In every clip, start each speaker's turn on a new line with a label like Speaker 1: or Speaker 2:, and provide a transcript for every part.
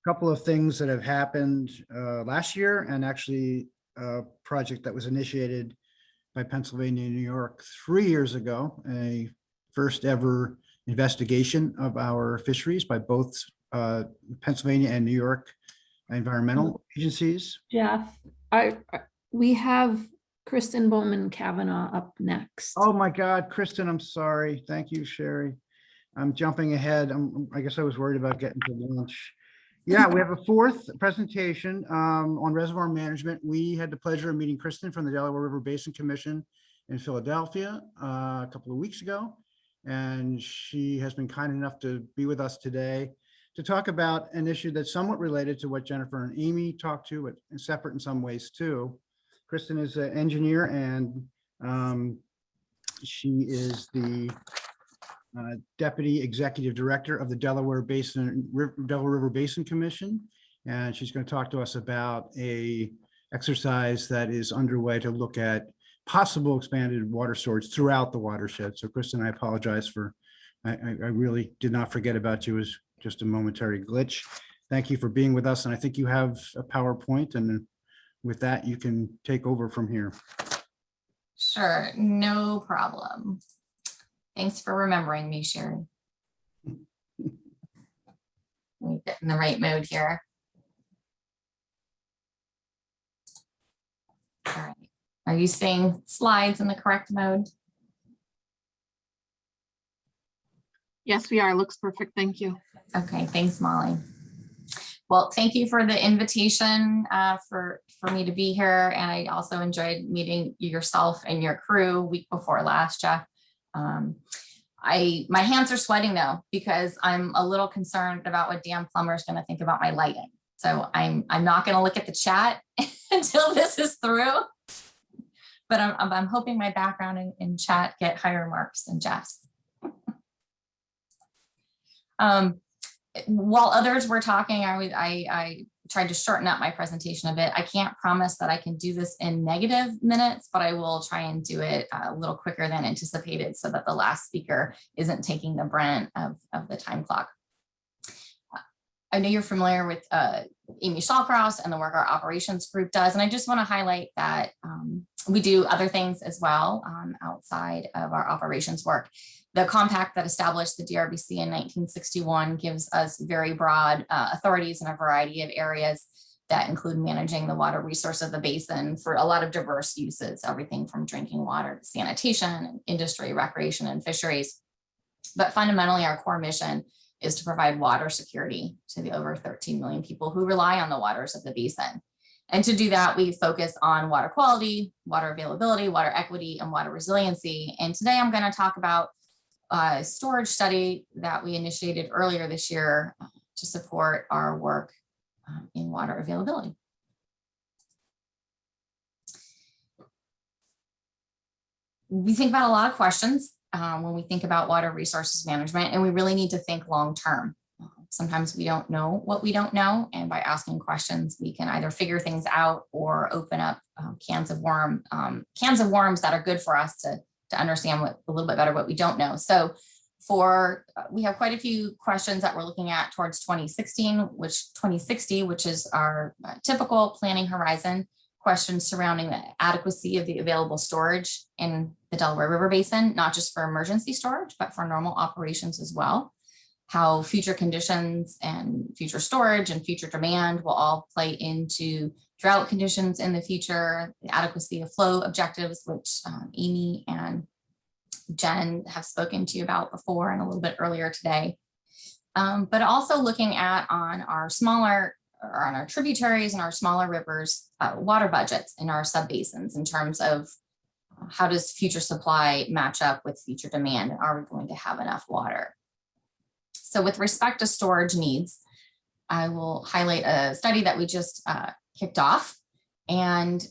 Speaker 1: couple of things that have happened last year, and actually a project that was initiated by Pennsylvania and New York 3 years ago, a first ever investigation of our fisheries by both Pennsylvania and New York environmental agencies.
Speaker 2: Jeff, we have Kristen Bowman Kavanaugh up next.
Speaker 1: Oh my God, Kristen, I'm sorry. Thank you, Sherry. I'm jumping ahead. I guess I was worried about getting to lunch. Yeah, we have a fourth presentation on reservoir management. We had the pleasure of meeting Kristen from the Delaware River Basin Commission in Philadelphia a couple of weeks ago. And she has been kind enough to be with us today to talk about an issue that's somewhat related to what Jennifer and Amy talked to, but separate in some ways too. Kristen is an engineer, and she is the Deputy Executive Director of the Delaware River Basin Commission. And she's going to talk to us about a exercise that is underway to look at possible expanded water storage throughout the watershed. So Kristen, I apologize for, I really did not forget about you. It was just a momentary glitch. Thank you for being with us. And I think you have a PowerPoint, and with that, you can take over from here.
Speaker 3: Sure, no problem. Thanks for remembering me, Sherry. Let me get in the right mode here. All right. Are you seeing slides in the correct mode?
Speaker 4: Yes, we are. Looks perfect. Thank you.
Speaker 3: Okay, thanks, Molly. Well, thank you for the invitation for me to be here. And I also enjoyed meeting yourself and your crew week before last, Jeff. My hands are sweating though, because I'm a little concerned about what Dan Plummer is going to think about my lighting. So I'm not going to look at the chat until this is through. But I'm hoping my background in chat get higher marks than Jeff's. While others were talking, I tried to shorten up my presentation a bit. I can't promise that I can do this in negative minutes, but I will try and do it a little quicker than anticipated so that the last speaker isn't taking the brunt of the time clock. I know you're familiar with Amy Shawcross and the work our operations group does, and I just want to highlight that we do other things as well outside of our operations work. The compact that established the DRBC in 1961 gives us very broad authorities in a variety of areas that include managing the water resource of the basin for a lot of diverse uses, everything from drinking water to sanitation, industry, recreation, and fisheries. But fundamentally, our core mission is to provide water security to the over 13 million people who rely on the waters of the basin. And to do that, we focus on water quality, water availability, water equity, and water resiliency. And today I'm going to talk about a storage study that we initiated earlier this year to support our work in water availability. We think about a lot of questions when we think about water resources management, and we really need to think long-term. Sometimes we don't know what we don't know, and by asking questions, we can either figure things out or open up cans of worms that are good for us to understand a little bit better what we don't know. So we have quite a few questions that we're looking at towards 2060, which is our typical planning horizon. Questions surrounding the adequacy of the available storage in the Delaware River Basin, not just for emergency storage, but for normal operations as well. How future conditions and future storage and future demand will all play into drought conditions in the future, the adequacy of flow objectives, which Amy and Jen have spoken to you about before and a little bit earlier today. But also looking at on our tributaries and our smaller rivers, water budgets in our subbasins in terms of how does future supply match up with future demand, and are we going to have enough water? So with respect to storage needs, I will highlight a study that we just kicked off, and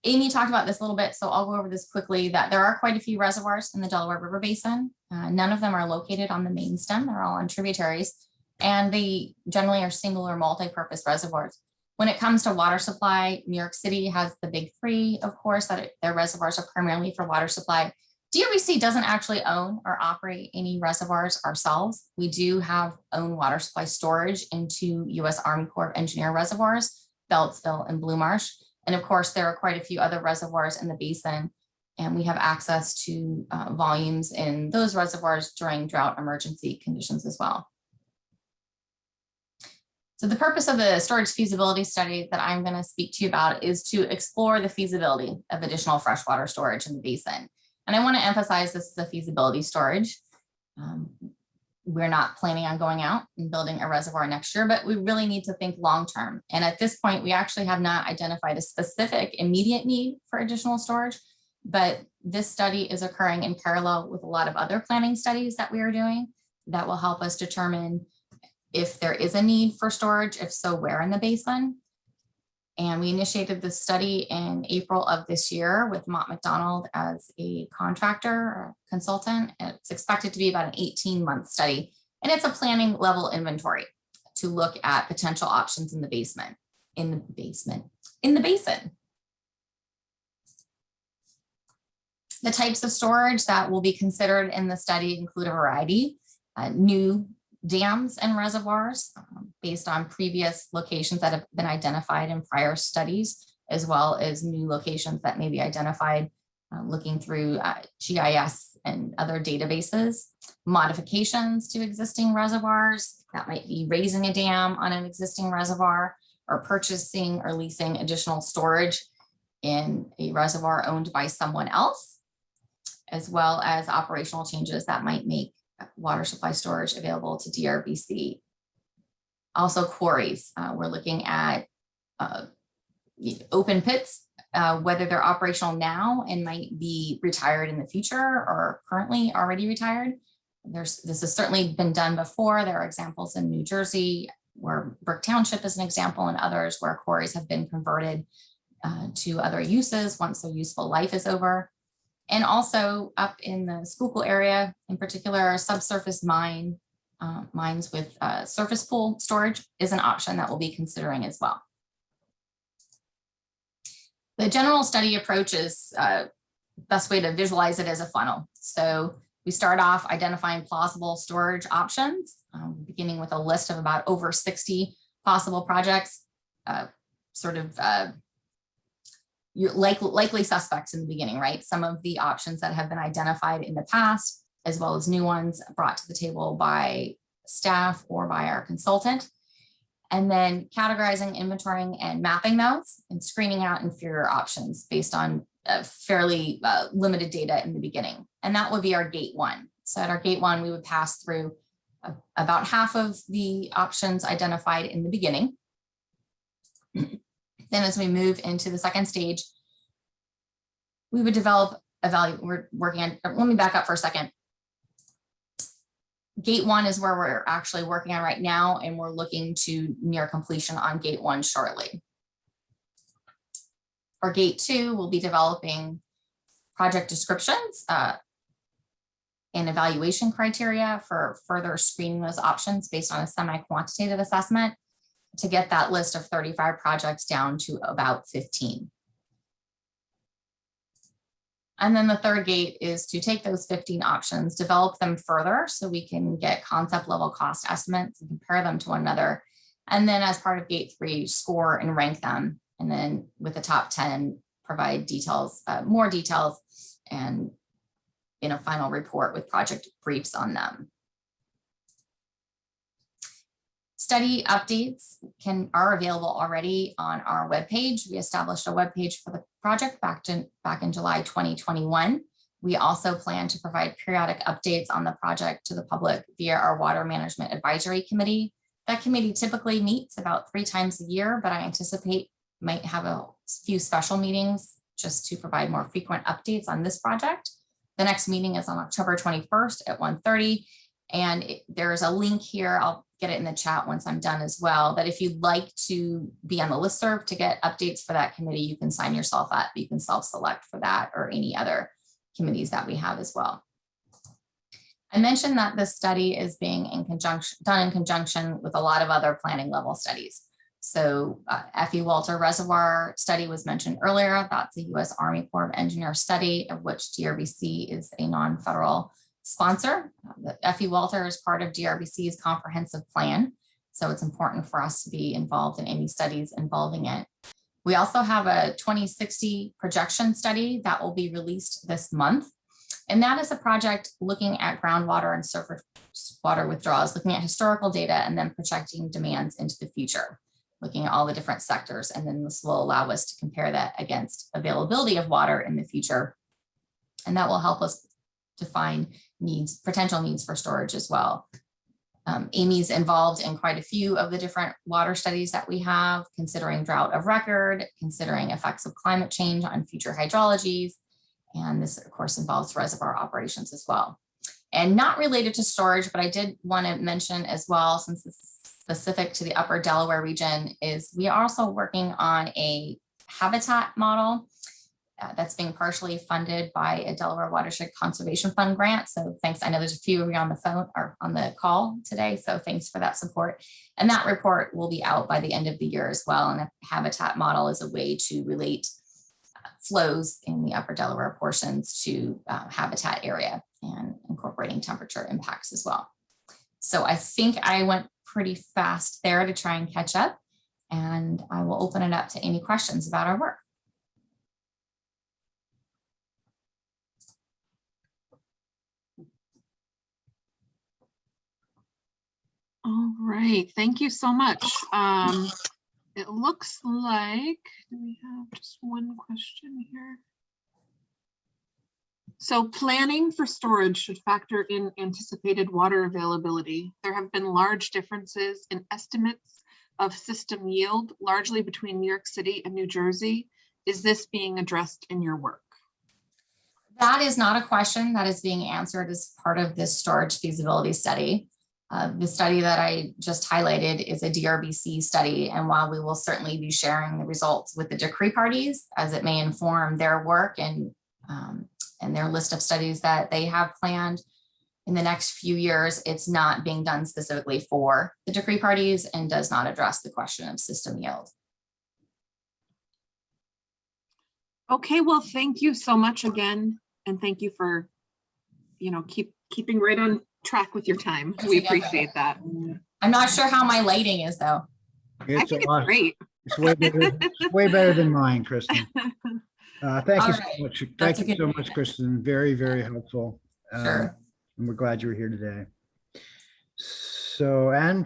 Speaker 3: Amy talked about this a little bit, so I'll go over this quickly, that there are quite a few reservoirs in the Delaware River Basin. None of them are located on the main stem, they're all on tributaries, and they generally are single or multi-purpose reservoirs. When it comes to water supply, New York City has the big three, of course, that their reservoirs are primarily for water supply. DRBC doesn't actually own or operate any reservoirs ourselves. We do have own water supply storage into U.S. Army Corps of Engineer reservoirs, Beltsville and Blue Marsh. And of course, there are quite a few other reservoirs in the basin, and we have access to volumes in those reservoirs during drought emergency conditions as well. So the purpose of the storage feasibility study that I'm going to speak to you about is to explore the feasibility of additional freshwater storage in the basin. And I want to emphasize this is a feasibility storage. We're not planning on going out and building a reservoir next year, but we really need to think long-term. And at this point, we actually have not identified a specific immediate need for additional storage, but this study is occurring in parallel with a lot of other planning studies that we are doing that will help us determine if there is a need for storage, if so, where in the basin. And we initiated this study in April of this year with Mott McDonald as a contractor or consultant. And it's expected to be about an 18-month study. And it's a planning level inventory to look at potential options in the basin. The types of storage that will be considered in the study include a variety, new dams and reservoirs based on previous locations that have been identified in prior studies, as well as new locations that may be identified looking through GIS and other databases, modifications to existing reservoirs, that might be raising a dam on an existing reservoir, or purchasing or leasing additional storage in a reservoir owned by someone else, as well as operational changes that might make water supply storage available to DRBC. Also quarries, we're looking at open pits, whether they're operational now and might be retired in the future or currently already retired. This has certainly been done before. There are examples in New Jersey where Burke Township is an example, and others where quarries have been converted to other uses once their useful life is over. And also up in the Schuylkill area, in particular, subsurface mines with surface pool storage is an option that we'll be considering as well. The general study approach is best way to visualize it as a funnel. So we start off identifying plausible storage options, beginning with a list of about over 60 possible projects, likely suspects in the beginning, right? Some of the options that have been identified in the past, as well as new ones brought to the table by staff or by our consultant. And then categorizing, inventorying, and mapping those and screening out inferior options based on fairly limited data in the beginning. And that would be our gate one. So at our gate one, we would pass through about half of the options identified in the beginning. Then as we move into the second stage, we would develop we're working on, let me back up for a second. Gate one is where we're actually working on right now, and we're looking to near completion on gate one shortly. For gate two, we'll be developing project descriptions and evaluation criteria for further screening those options based on a semi-quantitative assessment to get that list of 35 projects down to about 15. And then the third gate is to take those 15 options, develop them further so we can get concept level cost estimates and compare them to one another. And then as part of gate three, score and rank them. And then with the top 10, provide details, more details, and in a final report with project briefs on them. Study updates are available already on our webpage. We established a webpage for the project back in July 2021. We also plan to provide periodic updates on the project to the public via our Water Management Advisory Committee. That committee typically meets about 3 times a year, but I anticipate might have a few special meetings just to provide more frequent updates on this project. The next meeting is on October 21st at 1:30. And there's a link here. I'll get it in the chat once I'm done as well. That if you'd like to be on the listserv to get updates for that committee, you can sign yourself up. You can self-select for that or any other committees that we have as well. I mentioned that this study is being done in conjunction with a lot of other planning level studies. So F.E. Walter Reservoir study was mentioned earlier. That's a U.S. Army Corps of Engineers study of which DRBC is a non-federal sponsor. The F.E. Walter is part of DRBC's comprehensive plan. So it's important for us to be involved in any studies involving it. We also have a 2060 projection study that will be released this month. And that is a project looking at groundwater and surface water withdrawals, looking at historical data and then projecting demands into the future, looking at all the different sectors. And then this will allow us to compare that against availability of water in the future. And that will help us define needs, potential needs for storage as well. Amy's involved in quite a few of the different water studies that we have, considering drought of record, considering effects of climate change on future hydrologies. And this, of course, involves reservoir operations as well. And not related to storage, but I did want to mention as well, since it's specific to the upper Delaware region, is we are also working on a habitat model that's being partially funded by a Delaware Watershed Conservation Fund grant. So thanks. I know there's a few of you on the phone or on the call today. So thanks for that support. And that report will be out by the end of the year as well. And a habitat model is a way to relate flows in the upper Delaware portions to habitat area and incorporating temperature impacts as well. So I think I went pretty fast there to try and catch up, and I will open it up to any questions about our work.
Speaker 4: All right, thank you so much. It looks like, do we have just one question here? So planning for storage should factor in anticipated water availability. There have been large differences in estimates of system yield, largely between New York City and New Jersey. Is this being addressed in your work?
Speaker 3: That is not a question that is being answered as part of this storage feasibility study. The study that I just highlighted is a DRBC study, and while we will certainly be sharing the results with the decree parties as it may inform their work and their list of studies that they have planned in the next few years, it's not being done specifically for the decree parties and does not address the question of system yield.
Speaker 4: Okay, well, thank you so much again, and thank you for, keeping right on track with your time. We appreciate that.
Speaker 3: I'm not sure how my lighting is though.
Speaker 4: I
Speaker 1: It's
Speaker 4: think it's
Speaker 1: awesome.
Speaker 4: great.
Speaker 1: It's way better than mine, Kristen. Thank you
Speaker 3: All
Speaker 1: so
Speaker 3: right.
Speaker 1: much.
Speaker 3: That's
Speaker 1: Thank
Speaker 3: a
Speaker 1: you so
Speaker 3: good
Speaker 1: much,
Speaker 3: idea.
Speaker 1: Kristen. Very, very helpful.
Speaker 3: Sure.
Speaker 1: And we're glad you were here today. So, and